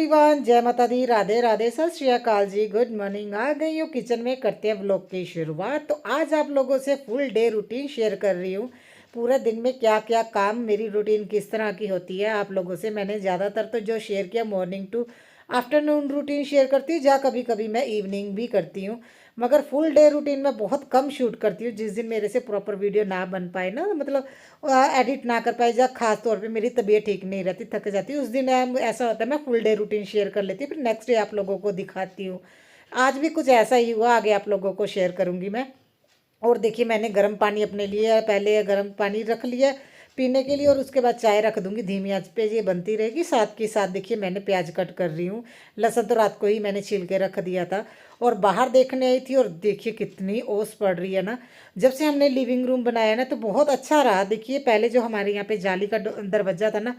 Everyone, जय माता दी, राधे राधे, सत श्री अकाल जी, गुड मॉर्निंग। आ गई हूँ किचन में, करते हैं व्लॉग की शुरुआत। तो आज आप लोगों से फुल डे रूटीन शेयर कर रही हूँ। पूरा दिन में क्या क्या काम, मेरी रूटीन किस तरह की होती है आप लोगों से मैंने ज़्यादातर तो जो शेयर किया morning to afternoon routine share करती हूँ, जहाँ कभी कभी मैं इवनिंग भी करती हूँ। मगर फुल डे रूटीन में बहुत कम शूट करती हूँ। जिस दिन मेरे से प्रॉपर वीडियो ना बन पाए ना, मतलब एडिट ना कर पाए, जब खास तौर पे मेरी तबीयत ठीक नहीं रहती, थक जाती है, उस दिन ऐसा होता है मैं फुल डे रूटीन शेयर कर लेती हूँ, फिर नेक्स्ट डे आप लोगों को दिखाती हूँ। आज भी कुछ ऐसा ही हुआ, आगे आप लोगों को शेयर करूँगी मैं। और देखिए मैंने गर्म पानी अपने लिए पहले गर्म पानी रख लिया पीने के लिए, और उसके बाद चाय रख दूंगी धीमी आंच पे, ये बनती रहेगी। साथ के साथ देखिए मैंने प्याज कट कर रही हूँ। लहसुन तो रात को ही मैंने छील के रख दिया था। और बाहर देखने आई थी और देखिए कितनी ओस पड़ रही है ना। जब से हमने लिविंग रूम बनाया ना तो बहुत अच्छा रहा। देखिए पहले जो हमारे यहाँ पे जाली का दरवाजा था ना,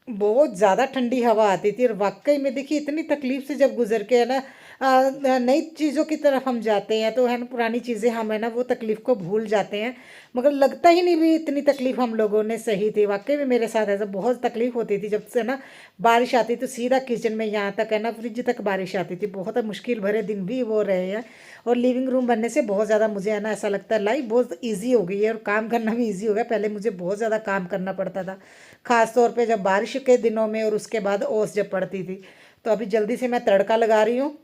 बहुत ज़्यादा ठंडी हवा आती थी। और वाकई में देखिए इतनी तकलीफ से जब गुजर के है ना नई चीज़ों की तरफ हम जाते हैं, तो है ना पुरानी चीज़ें हम है ना वो तकलीफ़ को भूल जाते हैं। मगर लगता ही नहीं भी इतनी तकलीफ़ हम लोगों ने सही थी। वाकई में मेरे साथ ऐसा बहुत तकलीफ़ होती थी। जब से ना बारिश आती तो सीधा किचन में, यहाँ तक है ना फ्रिज तक बारिश आती थी। बहुत मुश्किल भरे दिन भी वो रहे हैं। और लिविंग रूम बनने से बहुत ज़्यादा मुझे है ना ऐसा लगता है लाइफ बहुत ईजी हो गई है, और काम करना भी ईजी हो गया। पहले मुझे बहुत ज़्यादा काम करना पड़ता था, ख़ास तौर पे जब बारिश के दिनों में, और उसके बाद ओस जब पड़ती थी। तो अभी जल्दी से मैं तड़का लगा रही हूँ।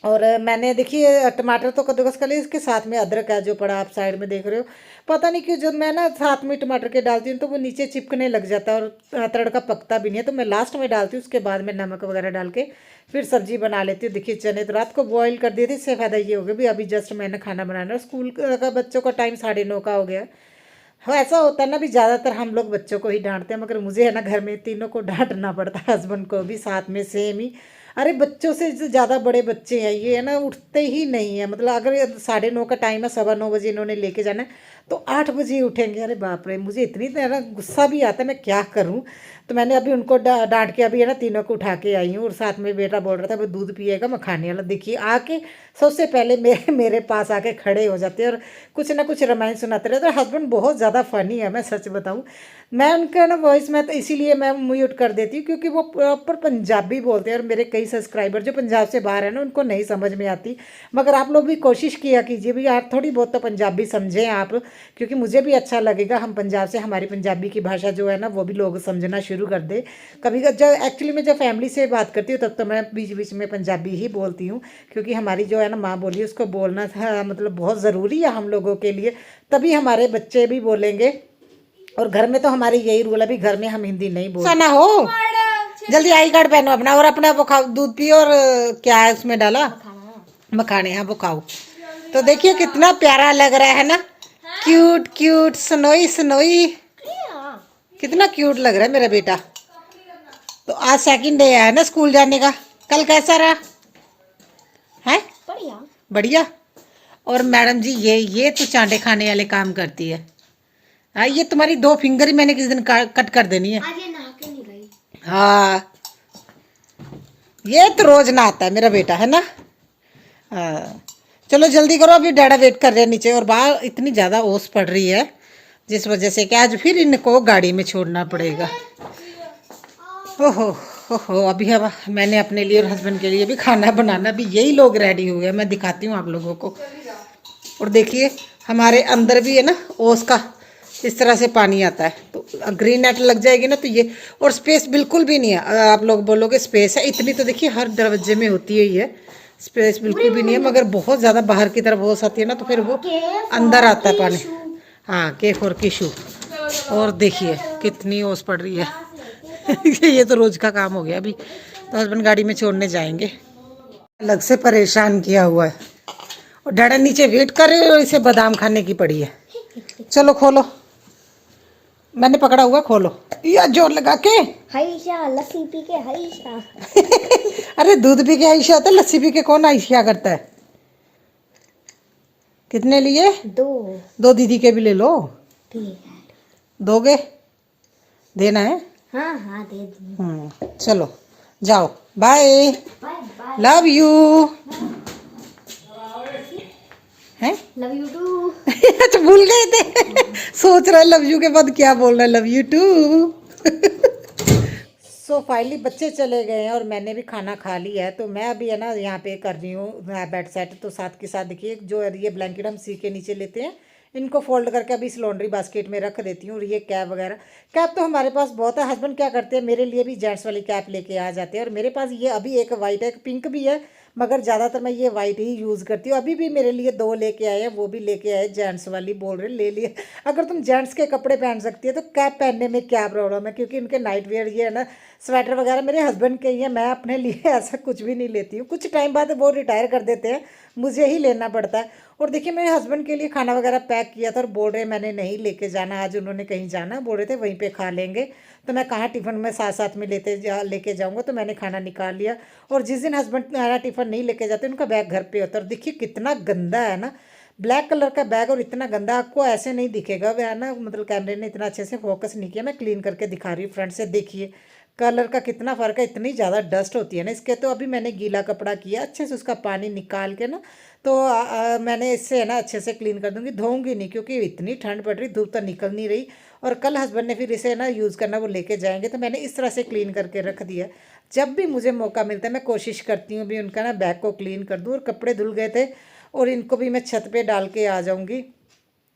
और मैंने देखिए टमाटर तो कद्दूकस कर लिया, इसके साथ में अदरक है जो पड़ा आप साइड में देख रहे हो। पता नहीं क्यों जब मैं ना साथ में टमाटर के डालती हूँ तो वो नीचे चिपकने लग जाता है और तड़का पकता भी नहीं है। तो मैं लास्ट में डालती हूँ, उसके बाद में नमक वगैरह डाल के फिर सब्जी बना लेती हूँ। देखिए चने तो रात को बॉईल कर दिए थे, इससे फ़ायदा ये हो गया भी अभी जस्ट मैंने खाना बनाना है। स्कूल का बच्चों का टाइम 9:30 का हो गया। हाँ ऐसा होता है ना भी, ज़्यादातर हम लोग बच्चों को ही डांटते हैं, मगर मुझे है ना घर में तीनों को डांटना पड़ता है, हस्बैंड को भी साथ में सेम ही। अरे बच्चों से जो ज़्यादा बड़े बच्चे हैं ये है ना उठते ही नहीं है। मतलब अगर 9:30 का टाइम है, 9:15 इन्होंने लेके जाना है, तो 8 बजे ही उठेंगे। अरे बाप रे, मुझे इतनी ना गुस्सा भी आता है, मैं क्या करूँ। तो मैंने अभी उनको डांट के अभी है ना तीनों को उठा के आई हूँ। और साथ में बेटा बोल रहा था वो दूध पिएगा मखाने वाला। देखिए आके सबसे पहले मेरे पास आके खड़े हो जाते हैं और कुछ ना कुछ रामायण सुनाते रहते हैं। हस्बैंड बहुत ज़्यादा फ़नी है, मैं सच बताऊँ। मैं उनका ना वॉइस में तो इसीलिए मैं म्यूट कर देती हूँ क्योंकि वो प्रॉपर पंजाबी बोलते हैं, और मेरे कई सब्सक्राइबर जो पंजाब से बाहर है ना उनको नहीं समझ में आती। मगर आप लोग भी कोशिश किया कीजिए भी यार, थोड़ी बहुत तो पंजाबी समझें आप, क्योंकि मुझे भी अच्छा लगेगा। हम पंजाब से, हमारी पंजाबी की भाषा जो है ना वो भी लोग समझना शुरू कर दे। कभी जब एक्चुअली मैं जब फैमिली से बात करती हूँ तब तो मैं बीच बीच में पंजाबी ही बोलती हूँ, क्योंकि हमारी जो है ना माँ बोली उसको बोलना था मतलब बहुत ज़रूरी है हम लोगों के लिए, तभी हमारे बच्चे भी बोलेंगे। और घर में तो हमारी यही रूल है भी, घर में हम हिंदी नहीं बोलते। ना हो जल्दी आई कार्ड पहनो अपना, और अपना वो खाओ, दूध पियो। और क्या है उसमें डाला, मखाने, हाँ वो खाओ। तो देखिए कितना प्यारा लग रहा है ना, क्यूट क्यूट सनोई सनोई, कितना क्यूट लग रहा है मेरा बेटा। तो आज सेकंड डे है ना स्कूल जाने का, कल कैसा रहा है? बढ़िया बढ़िया। और मैडम जी ये तो चांटे खाने वाले काम करती है। हाँ ये तुम्हारी 2 फिंगर ही मैंने किसी दिन कट कर देनी है। आज ये नहा के नहीं गई। हाँ ये तो रोज नहाता है मेरा बेटा है ना। हाँ चलो जल्दी करो, अभी डैडा वेट कर रहे हैं नीचे। और बाहर इतनी ज़्यादा ओस पड़ रही है जिस वजह से कि आज फिर इनको गाड़ी में छोड़ना पड़ेगा। ओहो ओहो, अभी अब मैंने अपने लिए और हस्बैंड के लिए भी खाना बनाना, भी यही लोग रेडी हो गए। मैं दिखाती हूँ आप लोगों को। और देखिए हमारे अंदर भी है ना ओस का इस तरह से पानी आता है, तो ग्रीन नेट लग जाएगी ना तो ये, और स्पेस बिल्कुल भी नहीं है। आप लोग बोलोगे स्पेस है इतनी, तो देखिए हर दरवाजे में होती ही है, स्पेस बिल्कुल भी नहीं है। मगर बहुत ज़्यादा बाहर की तरफ ओस आती है ना तो फिर वो अंदर आता है पानी। हाँ के फॉर किशु। और देखिए कितनी ओस पड़ रही है ये तो रोज का काम हो गया। अभी तो हस्बैंड गाड़ी में छोड़ने जाएंगे। अलग से परेशान किया हुआ है, और डैडा नीचे वेट कर रहे हैं, और इसे बादाम खाने की पड़ी है। चलो खोलो, मैंने पकड़ा हुआ, खोलो या जोर लगा के। हाइशा लस्सी पी के हाइशा अरे दूध पी के आयशा होता है, लस्सी पी के कौन आयशा करता है। कितने लिए? 2 दीदी के भी ले लो। ठीक है, दोगे? देना है? हाँ हाँ दे दूँ। चलो जाओ, bye, bye bye, love you. हैं लव यू टू। अच्छा भूल गए थे सोच रहा है लव यू के बाद क्या बोलना है, love you too. So finally बच्चे चले गए हैं और मैंने भी खाना खा लिया है। तो मैं अभी है ना यहाँ पे कर रही हूँ बेड सेट। तो साथ के साथ देखिए जो ये ब्लैंकेट हम सी के नीचे लेते हैं, इनको फोल्ड करके अभी इस लॉन्ड्री बास्केट में रख देती हूँ। और ये कैप वगैरह, कैप तो हमारे पास बहुत है। हस्बैंड क्या करते हैं, मेरे लिए भी जेंट्स वाली कैप लेके आ जाते हैं। और मेरे पास ये अभी एक वाइट है, एक पिंक भी है, मगर ज़्यादातर मैं ये वाइट ही यूज़ करती हूँ। अभी भी मेरे लिए 2 लेके आए हैं, वो भी लेके आए जेंट्स वाली, बोल रहे ले लिए। अगर तुम जेंट्स के कपड़े पहन सकती है तो कैप पहनने में क्या प्रॉब्लम है, क्योंकि उनके नाइट वेयर ये है ना, स्वेटर वगैरह मेरे हस्बैंड के ही है। मैं अपने लिए ऐसा कुछ भी नहीं लेती हूँ। कुछ टाइम बाद वो रिटायर कर देते हैं, मुझे ही लेना पड़ता है। और देखिए मेरे हस्बैंड के लिए खाना वगैरह पैक किया था और बोल रहे मैंने नहीं लेके जाना, आज उन्होंने कहीं जाना, बोल रहे थे वहीं पे खा लेंगे। तो मैं कहाँ टिफ़िन में साथ साथ में लेके जाऊँगा, तो मैंने खाना निकाल लिया। और जिस दिन हस्बैंड मेरा टिफ़िन नहीं लेके जाते, उनका बैग घर पे होता है। और देखिए कितना गंदा है ना, ब्लैक कलर का बैग और इतना गंदा, आपको ऐसे नहीं दिखेगा वह है ना, मतलब कैमरे ने इतना अच्छे से फोकस नहीं किया। मैं क्लीन करके दिखा रही हूँ फ्रंट से, देखिए कलर का कितना फ़र्क है, इतनी ज़्यादा डस्ट होती है ना इसके। तो अभी मैंने गीला कपड़ा किया अच्छे से, उसका पानी निकाल के ना, तो मैंने इससे है ना अच्छे से क्लीन कर दूँगी। धोऊंगी नहीं क्योंकि इतनी ठंड पड़ रही, धूप तो निकल नहीं रही। और कल हस्बैंड ने फिर इसे ना यूज़ करना, वो लेके जाएंगे, तो मैंने इस तरह से क्लीन करके रख दिया। जब भी मुझे मौका मिलता है मैं कोशिश करती हूँ भी उनका ना बैग को क्लीन कर दूँ। और कपड़े धुल गए थे और इनको भी मैं छत पे डाल के आ जाऊँगी।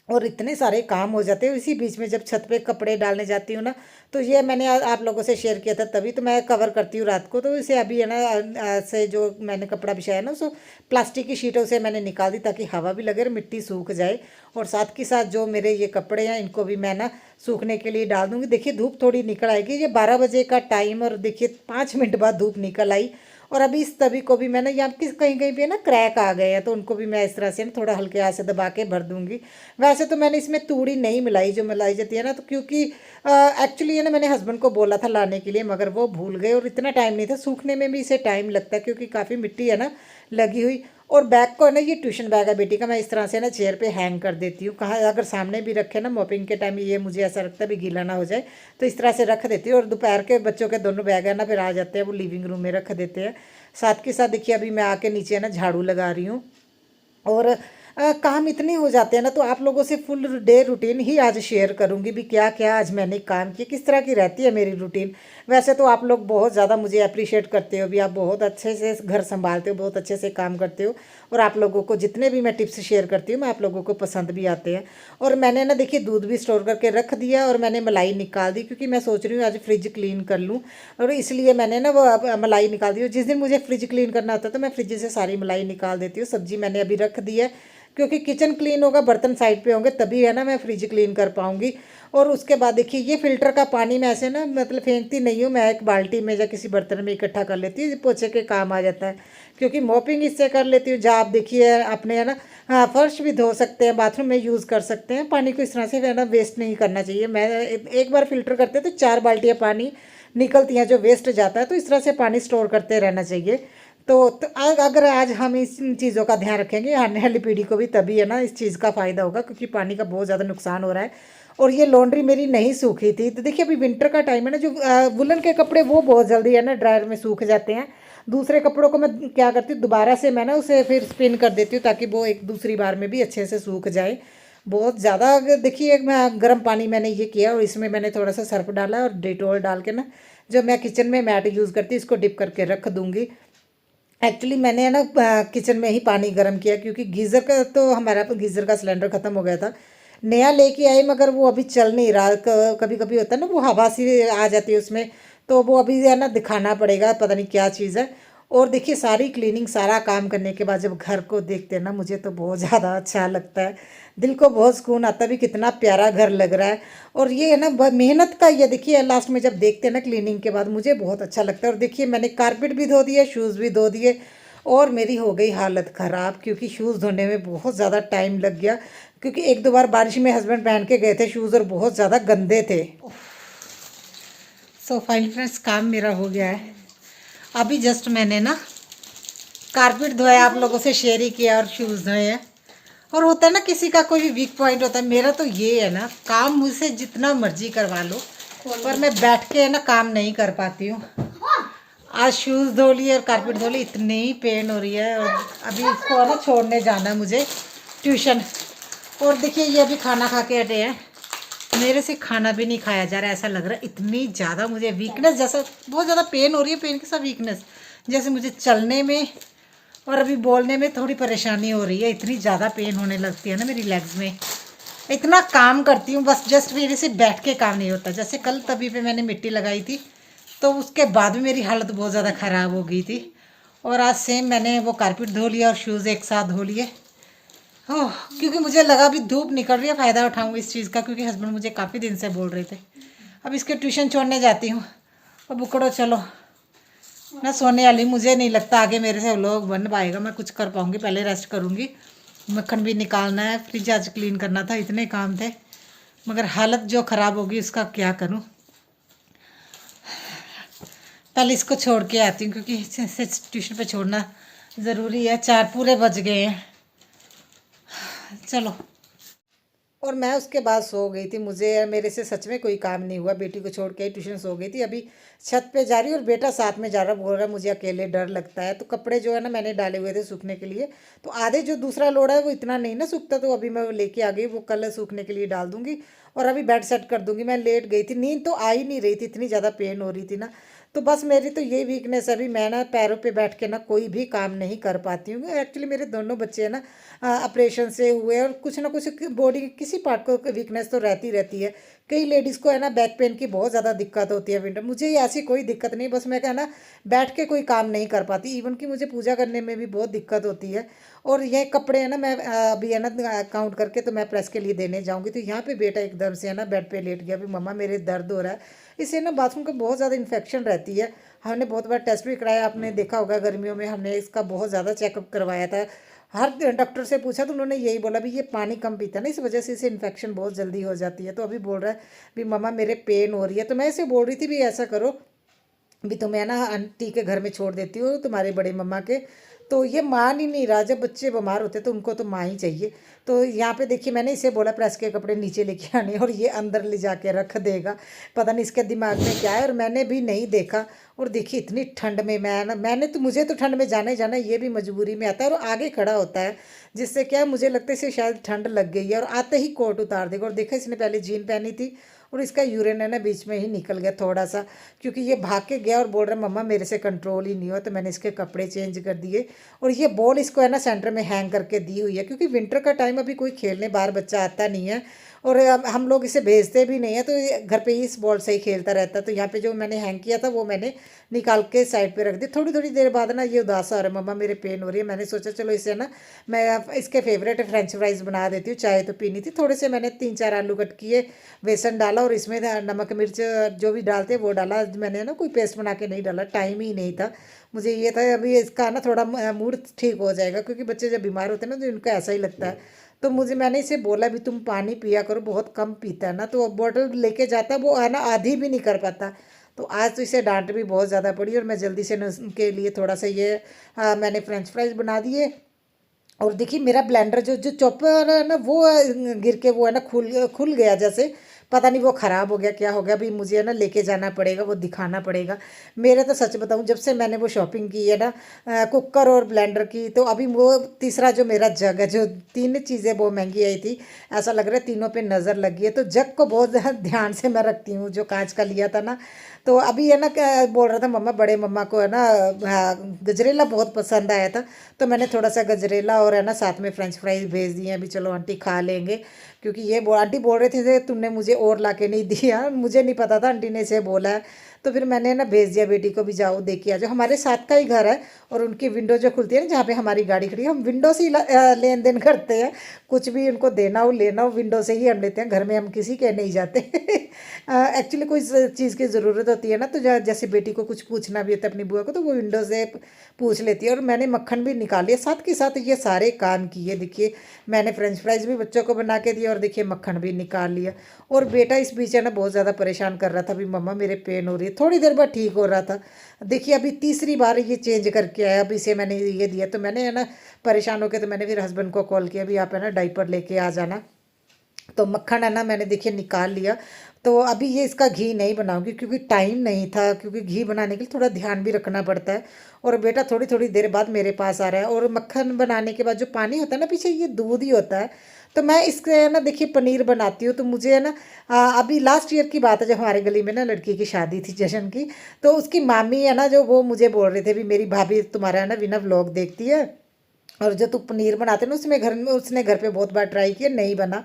और इतने सारे काम हो जाते हैं इसी बीच में, जब छत पे कपड़े डालने जाती हूँ ना। तो ये मैंने आप लोगों से शेयर किया था तभी, तो मैं कवर करती हूँ रात को। तो इसे अभी है ना से जो मैंने कपड़ा बिछाया ना, उसको प्लास्टिक की शीटों से मैंने निकाल दी ताकि हवा भी लगे और मिट्टी सूख जाए। और साथ के साथ जो मेरे ये कपड़े हैं इनको भी मैं ना सूखने के लिए डाल दूँगी। देखिए धूप थोड़ी निकल आएगी, ये 12 बजे का टाइम, और देखिए 5 मिनट बाद धूप निकल आई। और अभी इस तभी को भी मैंने यहाँ किस कहीं कहीं पे ना क्रैक आ गए हैं, तो उनको भी मैं इस तरह से ना थोड़ा हल्के हाथ से दबा के भर दूंगी। वैसे तो मैंने इसमें तूड़ी नहीं मिलाई जो मिलाई जाती है ना, तो क्योंकि एक्चुअली है ना मैंने हस्बैंड को बोला था लाने के लिए, मगर वो भूल गए और इतना टाइम नहीं था। सूखने में भी इसे टाइम लगता है क्योंकि काफ़ी मिट्टी है ना लगी हुई। और बैग को है ना, ये ट्यूशन बैग है बेटी का, मैं इस तरह से ना चेयर पे हैंग कर देती हूँ। कहाँ अगर सामने भी रखे ना मॉपिंग के टाइम, ये मुझे ऐसा लगता है भी गीला ना हो जाए, तो इस तरह से रख देती हूँ। और दोपहर के बच्चों के दोनों बैग है ना फिर आ जाते हैं, वो लिविंग रूम में रख देते हैं। साथ के साथ देखिए अभी मैं आके नीचे है ना झाड़ू लगा रही हूँ। और काम इतने हो जाते हैं ना, तो आप लोगों से फुल डे रूटीन ही आज शेयर करूंगी भी क्या क्या आज मैंने काम किया, किस तरह की रहती है मेरी रूटीन। वैसे तो आप लोग बहुत ज़्यादा मुझे अप्रिशिएट करते हो भी, आप बहुत अच्छे से घर संभालते हो, बहुत अच्छे से काम करते हो। और आप लोगों को जितने भी मैं टिप्स शेयर करती हूँ मैं आप लोगों को पसंद भी आते हैं। और मैंने ना देखिए दूध भी स्टोर करके रख दिया और मैंने मलाई निकाल दी, क्योंकि मैं सोच रही हूँ आज फ्रिज क्लीन कर लूँ। और इसलिए मैंने ना वो मलाई निकाल दी। और जिस दिन मुझे फ्रिज क्लीन करना होता है तो मैं फ्रिज से सारी मलाई निकाल देती हूँ। सब्जी मैंने अभी रख दी है, क्योंकि किचन क्लीन होगा, बर्तन साइड पे होंगे, तभी है ना मैं फ्रिज क्लीन कर पाऊंगी। और उसके बाद देखिए ये फिल्टर का पानी मैं ऐसे ना मतलब फेंकती नहीं हूँ, मैं एक बाल्टी में या किसी बर्तन में इकट्ठा कर लेती हूँ, पोछे के काम आ जाता है। क्योंकि मॉपिंग इससे कर लेती हूँ। जहाँ आप देखिए अपने है ना, हाँ फर्श भी धो सकते हैं, बाथरूम में यूज़ कर सकते हैं। पानी को इस तरह से है ना वेस्ट नहीं करना चाहिए। मैं एक बार फिल्टर करते तो 4 बाल्टियाँ पानी निकलती हैं जो वेस्ट जाता है, तो इस तरह से पानी स्टोर करते रहना चाहिए। तो अगर आज हम इस इन चीज़ों का ध्यान रखेंगे, आने वाली पीढ़ी को भी तभी है ना इस चीज़ का फ़ायदा होगा, क्योंकि पानी का बहुत ज़्यादा नुकसान हो रहा है। और ये लॉन्ड्री मेरी नहीं सूखी थी, तो देखिए अभी विंटर का टाइम है ना, जो वुलन के कपड़े वो बहुत जल्दी है ना ड्रायर में सूख जाते हैं। दूसरे कपड़ों को मैं क्या करती हूँ, दोबारा से मैं ना उसे फिर स्पिन कर देती हूँ ताकि वो एक दूसरी बार में भी अच्छे से सूख जाए। बहुत ज़्यादा देखिए मैं गर्म पानी मैंने ये किया और इसमें मैंने थोड़ा सा सर्फ डाला और डिटॉल डाल के ना, जो मैं किचन में मैट यूज़ करती हूँ इसको डिप करके रख दूँगी। एक्चुअली मैंने है ना किचन में ही पानी गर्म किया, क्योंकि गीज़र का तो हमारा गीज़र का सिलेंडर ख़त्म हो गया था। नया लेके आए मगर वो अभी चल नहीं रहा। कभी कभी होता है ना वो हवा सी आ जाती है उसमें, तो वो अभी है ना दिखाना पड़ेगा, पता नहीं क्या चीज़ है। और देखिए सारी क्लीनिंग सारा काम करने के बाद जब घर को देखते हैं ना, मुझे तो बहुत ज़्यादा अच्छा लगता है, दिल को बहुत सुकून आता है भी कितना प्यारा घर लग रहा है। और ये है ना मेहनत का, ये देखिए लास्ट में जब देखते हैं ना क्लीनिंग के बाद मुझे बहुत अच्छा लगता है। और देखिए मैंने कारपेट भी धो दिए, शूज़ भी धो दिए। और मेरी हो गई हालत ख़राब, क्योंकि शूज़ धोने में बहुत ज़्यादा टाइम लग गया, क्योंकि एक दो बार बारिश में हस्बैंड पहन के गए थे शूज़ और बहुत ज़्यादा गंदे थे। सो फाइनली फ्रेंड्स काम मेरा हो गया है। अभी जस्ट मैंने ना कारपेट धोया, आप लोगों से शेयर ही किया, और शूज़ धोए हैं। और होता है ना किसी का कोई वीक पॉइंट होता है, मेरा तो ये है ना काम मुझसे जितना मर्जी करवा लो पर मैं बैठ के है ना काम नहीं कर पाती हूँ। आज शूज़ धो लिए और कारपेट धो ली, इतनी ही पेन हो रही है। और अभी इसको है ना छोड़ने जाना है मुझे ट्यूशन। और देखिए ये अभी खाना खा के हटे हैं, मेरे से खाना भी नहीं खाया जा रहा है, ऐसा लग रहा है इतनी ज़्यादा मुझे वीकनेस, जैसा बहुत ज़्यादा पेन हो रही है, पेन के साथ वीकनेस, जैसे मुझे चलने में और अभी बोलने में थोड़ी परेशानी हो रही है। इतनी ज़्यादा पेन होने लगती है ना मेरी लेग्स में। इतना काम करती हूँ बस, जस्ट मेरे से बैठ के काम नहीं होता। जैसे कल तभी पे मैंने मिट्टी लगाई थी, तो उसके बाद भी मेरी हालत बहुत ज़्यादा ख़राब हो गई थी। और आज सेम मैंने वो कारपेट धो लिया और शूज़ एक साथ धो लिए। ओह, क्योंकि मुझे लगा अभी धूप निकल रही है, फ़ायदा उठाऊंगी इस चीज़ का, क्योंकि हस्बैंड मुझे काफ़ी दिन से बोल रहे थे। अब इसके ट्यूशन छोड़ने जाती हूँ। अब बुकड़ो चलो, मैं सोने वाली, मुझे नहीं लगता आगे मेरे से व्लॉग बन पाएगा, मैं कुछ कर पाऊँगी। पहले रेस्ट करूँगी, मक्खन भी निकालना है, फ्रिज आज क्लीन करना था, इतने काम थे। मगर हालत जो ख़राब होगी उसका क्या करूँ। पहले इसको छोड़ के आती हूँ, क्योंकि इसे ट्यूशन पे छोड़ना ज़रूरी है। 4 पूरे बज गए हैं। चलो। और मैं उसके बाद सो गई थी, मुझे मेरे से सच में कोई काम नहीं हुआ। बेटी को छोड़ के ट्यूशन सो गई थी। अभी छत पे जा रही और बेटा साथ में जा रहा, बोल रहा है मुझे अकेले डर लगता है। तो कपड़े जो है ना मैंने डाले हुए थे सूखने के लिए, तो आधे जो दूसरा लोड़ा है वो इतना नहीं ना सूखता, तो अभी मैं वो लेके आ गई, वो कल सूखने के लिए डाल दूंगी और अभी बेड सेट कर दूंगी। मैं लेट गई थी, नींद तो आ ही नहीं रही थी, इतनी ज़्यादा पेन हो रही थी ना। तो बस मेरी तो ये वीकनेस है, अभी मैं ना पैरों पे बैठ के ना कोई भी काम नहीं कर पाती हूँ। एक्चुअली मेरे दोनों बच्चे हैं ना ऑपरेशन से हुए, और कुछ ना कुछ बॉडी किसी पार्ट को वीकनेस तो रहती रहती है। कई लेडीज़ को है ना बैक पेन की बहुत ज़्यादा दिक्कत होती है विंटर, मुझे ये ऐसी कोई दिक्कत नहीं। बस मैं क्या ना बैठ के कोई काम नहीं कर पाती, इवन कि मुझे पूजा करने में भी बहुत दिक्कत होती है। और ये कपड़े है ना, मैं अभी है ना काउंट करके तो मैं प्रेस के लिए देने जाऊँगी, तो यहाँ पे बेटा एकदम से है ना बेड पे लेट गया, अभी मम्मा मेरे दर्द हो रहा है। इससे ना बाथरूम का बहुत ज़्यादा इन्फेक्शन रहती है। हमने बहुत बार टेस्ट भी कराया, आपने देखा होगा गर्मियों में हमने इसका बहुत ज़्यादा चेकअप करवाया था। हर डॉक्टर से पूछा तो उन्होंने यही बोला भी ये पानी कम पीता है ना, इस वजह से इसे इन्फेक्शन बहुत जल्दी हो जाती है। तो अभी बोल रहा है भी मम्मा मेरे पेन हो रही है, तो मैं इसे बोल रही थी भी ऐसा करो भी तुम्हें ना आंटी के घर में छोड़ देती हूँ, तुम्हारे बड़े मम्मा के। तो ये मान ही नहीं रहा, जब बच्चे बीमार होते तो उनको तो माँ ही चाहिए। तो यहाँ पे देखिए मैंने इसे बोला प्रेस के कपड़े नीचे लेके आने, और ये अंदर ले जाके रख देगा। पता नहीं इसके दिमाग में क्या है, और मैंने भी नहीं देखा। और देखिए इतनी ठंड में मैंने तो, मुझे तो ठंड में जाना ही जाना है, ये भी मजबूरी में आता है और आगे खड़ा होता है, जिससे क्या मुझे लगता है इसे शायद ठंड लग गई है, और आते ही कोट उतार देगा। और देखा इसने पहले जीन पहनी थी और इसका यूरिन है ना बीच में ही निकल गया थोड़ा सा, क्योंकि ये भाग के गया और बोल रहा मम्मा मेरे से कंट्रोल ही नहीं हुआ। तो मैंने इसके कपड़े चेंज कर दिए, और ये बॉल इसको है ना सेंटर में हैंग करके दी हुई है, क्योंकि विंटर का टाइम अभी कोई खेलने बाहर बच्चा आता नहीं है, और हम लोग इसे भेजते भी नहीं है, तो ये घर पे ही इस बॉल से ही खेलता रहता है। तो यहाँ पे जो मैंने हैंग किया था वो मैंने निकाल के साइड पे रख दी। थोड़ी थोड़ी देर बाद ना ये उदास आ रहा है, मम्मा मेरे पेन हो रही है। मैंने सोचा चलो इसे ना मैं इसके फेवरेट फ्रेंच फ्राइज बना देती हूँ, चाय तो पीनी थी। थोड़े से मैंने 3-4 आलू कट किए, बेसन डाला, और इसमें नमक मिर्च जो भी डालते हैं वो डाला। मैंने ना कोई पेस्ट बना के नहीं डाला, टाइम ही नहीं था मुझे। ये था अभी इसका ना थोड़ा मूड ठीक हो जाएगा, क्योंकि बच्चे जब बीमार होते हैं ना तो इनको ऐसा ही लगता है। तो मैंने इसे बोला भी तुम पानी पिया करो, बहुत कम पीता है ना, तो बॉटल लेके जाता वो है ना आधी भी नहीं कर पाता। तो आज तो इसे डांट भी बहुत ज़्यादा पड़ी, और मैं जल्दी से उनके लिए थोड़ा सा ये मैंने फ्रेंच फ्राइज बना दिए। और देखिए मेरा ब्लेंडर जो जो चॉपर है ना वो गिर के वो है ना खुल खुल गया, जैसे पता नहीं वो ख़राब हो गया क्या हो गया। अभी मुझे है ना लेके जाना पड़ेगा, वो दिखाना पड़ेगा। मेरे तो सच बताऊं जब से मैंने वो शॉपिंग की है ना कुकर और ब्लेंडर की, तो अभी वो तीसरा जो मेरा जग है, जो 3 चीज़ें वो महंगी आई थी, ऐसा लग रहा है तीनों पे नज़र लगी है। तो जग को बहुत ध्यान से मैं रखती हूँ, जो कांच का लिया था ना। तो अभी है ना बोल रहा था मम्मा, बड़े मम्मा को है ना गजरेला बहुत पसंद आया था, तो मैंने थोड़ा सा गजरेला और है ना साथ में फ्रेंच फ्राइज भेज दिए। अभी चलो आंटी खा लेंगे, क्योंकि ये आंटी बोल रहे थे तुमने मुझे और ला के नहीं दिया, मुझे नहीं पता था आंटी ने इसे बोला है। तो फिर मैंने ना भेज दिया बेटी को भी, जाओ देख के आ जाओ। हमारे साथ का ही घर है, और उनकी विंडो जो खुलती है ना जहाँ पे हमारी गाड़ी खड़ी है, हम विंडो से ही लेन देन करते हैं। कुछ भी उनको देना हो लेना हो विंडो से ही हम लेते हैं, घर में हम किसी के नहीं जाते। एक्चुअली कोई चीज़ की ज़रूरत होती है ना, तो जैसे बेटी को कुछ पूछना भी होता है अपनी बुआ को, तो वो विंडो से पूछ लेती है। और मैंने मक्खन भी निकाल लिया, साथ के साथ ये सारे काम किए। देखिए मैंने फ्रेंच फ्राइज भी बच्चों को बना के दिया, और देखिए मक्खन भी निकाल लिया। और बेटा इस बीच है ना बहुत ज़्यादा परेशान कर रहा था भी मम्मा मेरे पेन हो रही है, थोड़ी देर बाद ठीक हो रहा था। देखिए अभी तीसरी बार ये चेंज करके आया, अभी इसे मैंने ये दिया। तो मैंने है ना परेशान हो के, तो मैंने फिर हस्बैंड को कॉल किया भी आप है ना डाइपर लेके आ जाना। तो मक्खन है ना मैंने देखिए निकाल लिया। तो अभी ये इसका घी नहीं बनाऊंगी, क्योंकि टाइम नहीं था, क्योंकि घी बनाने के लिए थोड़ा ध्यान भी रखना पड़ता है। और बेटा थोड़ी थोड़ी देर बाद मेरे पास आ रहा है, और मक्खन बनाने के बाद जो पानी होता है ना पीछे, ये दूध ही होता है। तो मैं इसके ना देखिए पनीर बनाती हूँ। तो मुझे है ना अभी लास्ट ईयर की बात है, जब हमारे गली में ना लड़की की शादी थी जश्न की, तो उसकी मामी है ना जो, वो मुझे बोल रहे थे भी मेरी भाभी तुम्हारा है ना बिना व्लॉग देखती है, और जो तू पनीर बनाते ना उसने घर पे बहुत बार ट्राई किया, नहीं बना।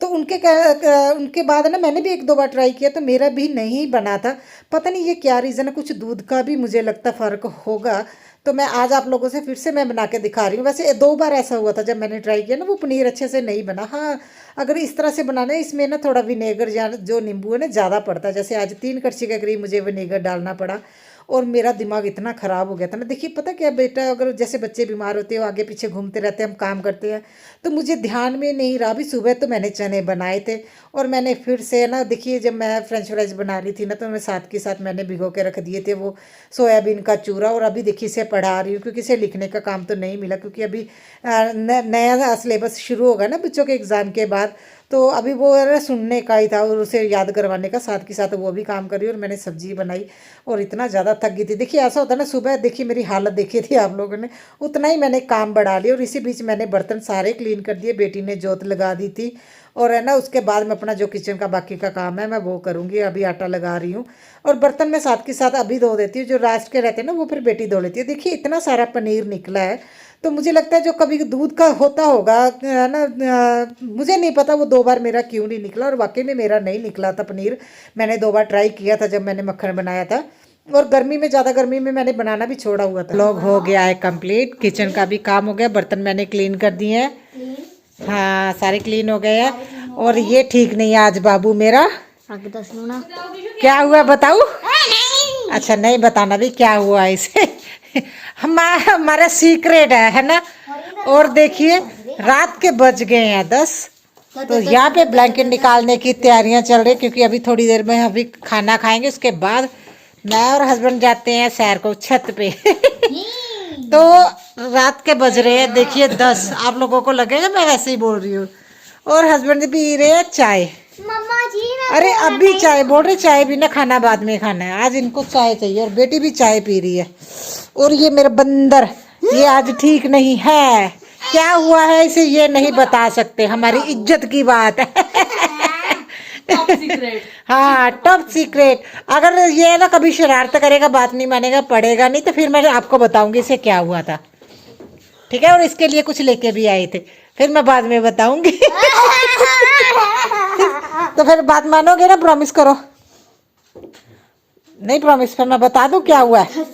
तो उनके बाद ना मैंने भी 1-2 बार ट्राई किया, तो मेरा भी नहीं बना था। पता नहीं ये क्या रीज़न है, कुछ दूध का भी मुझे लगता फ़र्क होगा। तो मैं आज आप लोगों से फिर से मैं बना के दिखा रही हूँ। वैसे 2 बार ऐसा हुआ था जब मैंने ट्राई किया ना, वो पनीर अच्छे से नहीं बना। हाँ, अगर इस तरह से बनाना है, इसमें ना थोड़ा विनेगर या जो नींबू है ना ज़्यादा पड़ता है। जैसे आज 3 कड़छी के करीब मुझे विनेगर डालना पड़ा, और मेरा दिमाग इतना ख़राब हो गया था ना। देखिए पता क्या बेटा, अगर जैसे बच्चे बीमार होते हो, आगे पीछे घूमते रहते हैं, हम काम करते हैं, तो मुझे ध्यान में नहीं रहा। अभी सुबह तो मैंने चने बनाए थे, और मैंने फिर से ना देखिए जब मैं फ्रेंच फ्राइज बना रही थी ना, तो मैं साथ के साथ मैंने भिगो के रख दिए थे वो सोयाबीन का चूरा। और अभी देखिए इसे पढ़ा रही हूँ, क्योंकि इसे लिखने का काम तो नहीं मिला, क्योंकि अभी नया सिलेबस शुरू होगा ना बच्चों के एग्ज़ाम के बाद। तो अभी वो है ना सुनने का ही था, और उसे याद करवाने का साथ के साथ वो भी काम कर रही। और मैंने सब्जी बनाई, और इतना ज़्यादा थक गई थी। देखिए ऐसा होता है ना, सुबह देखिए मेरी हालत देखी थी आप लोगों ने, उतना ही मैंने काम बढ़ा लिया। और इसी बीच मैंने बर्तन सारे क्लीन कर दिए, बेटी ने जोत लगा दी थी। और है ना उसके बाद मैं अपना जो किचन का बाकी का काम है मैं वो करूँगी। अभी आटा लगा रही हूँ, और बर्तन मैं साथ के साथ अभी धो देती हूँ। जो लास्ट के रहते हैं ना वो फिर बेटी धो लेती है। देखिए इतना सारा पनीर निकला है, तो मुझे लगता है जो कभी दूध का होता होगा ना, मुझे नहीं पता वो 2 बार मेरा क्यों नहीं निकला। और वाकई में मेरा नहीं निकला था पनीर। मैंने 2 बार ट्राई किया था जब मैंने मक्खन बनाया था, और गर्मी में, ज़्यादा गर्मी में मैंने बनाना भी छोड़ा हुआ था। व्लॉग हो गया है कंप्लीट, किचन का भी काम हो गया, बर्तन मैंने क्लीन कर दिए हैं। हाँ सारे क्लीन हो गए हैं। और ये ठीक नहीं है आज बाबू मेरा। आगे तो सुनो ना। क्या हुआ बताऊँ? अच्छा नहीं बताना भी क्या हुआ इसे। हमारा सीक्रेट है ना। और देखिए रात के बज गए हैं 10, तो यहाँ पे ब्लैंकेट निकालने की तैयारियां चल रही, क्योंकि अभी थोड़ी देर में अभी खाना खाएंगे, उसके बाद मैं और हस्बैंड जाते हैं सैर को छत पे। तो रात के बज रहे हैं देखिए 10। आप लोगों को लगेगा मैं वैसे ही बोल रही हूँ। और हस्बैंड पी रहे हैं चाय। मम्मा जी मैं अरे अब भी चाय बोल रहे, चाय भी ना खाना बाद में खाना है, आज इनको चाय चाहिए। और बेटी भी चाय पी रही है। और ये मेरा बंदर, ये आज ठीक नहीं है। क्या हुआ है इसे ये नहीं बता सकते, हमारी इज्जत की बात है। Top secret. हाँ टॉप सीक्रेट। अगर ये ना कभी शरारत करेगा, बात नहीं मानेगा, पढ़ेगा नहीं, तो फिर मैं आपको बताऊंगी इसे क्या हुआ था, ठीक है। और इसके लिए कुछ लेके भी आए थे, फिर मैं बाद में बताऊंगी। तो फिर बात मानोगे ना, प्रॉमिस करो। नहीं प्रॉमिस, फिर मैं बता दूं क्या हुआ है।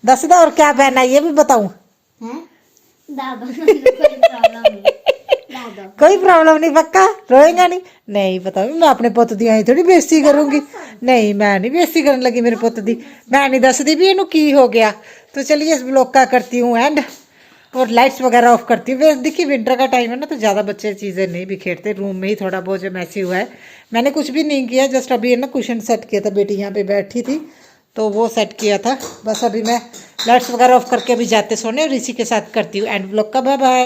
10 और क्या पहना ये भी बताऊं। दादा कोई प्रॉब्लम नहीं। दादा कोई प्रॉब्लम नहीं, पक्का रोएगा नहीं। नहीं बताओ, मैं अपने पुੱਤ ਦੀ आई थोड़ी बेइज्जती करूंगी। नहीं मैं नहीं बेइज्जती करने लगी मेरे पुੱਤ ਦੀ, मैं नहीं दसदी भी इनू की हो गया। तो चलिए इस ब्लॉग का करती हूँ एंड, और लाइट्स वगैरह ऑफ करती हूँ। देखिए विंटर का टाइम है ना, तो ज़्यादा बच्चे चीज़ें नहीं बिखेरते, रूम में ही थोड़ा बहुत जो मैसी हुआ है। मैंने कुछ भी नहीं किया, जस्ट अभी है ना कुशन सेट किया था, बेटी यहाँ पे बैठी थी तो वो सेट किया था बस। अभी मैं लाइट्स वगैरह ऑफ करके अभी जाते सोने, और इसी के साथ करती हूँ एंड ब्लॉग का बाय बाय।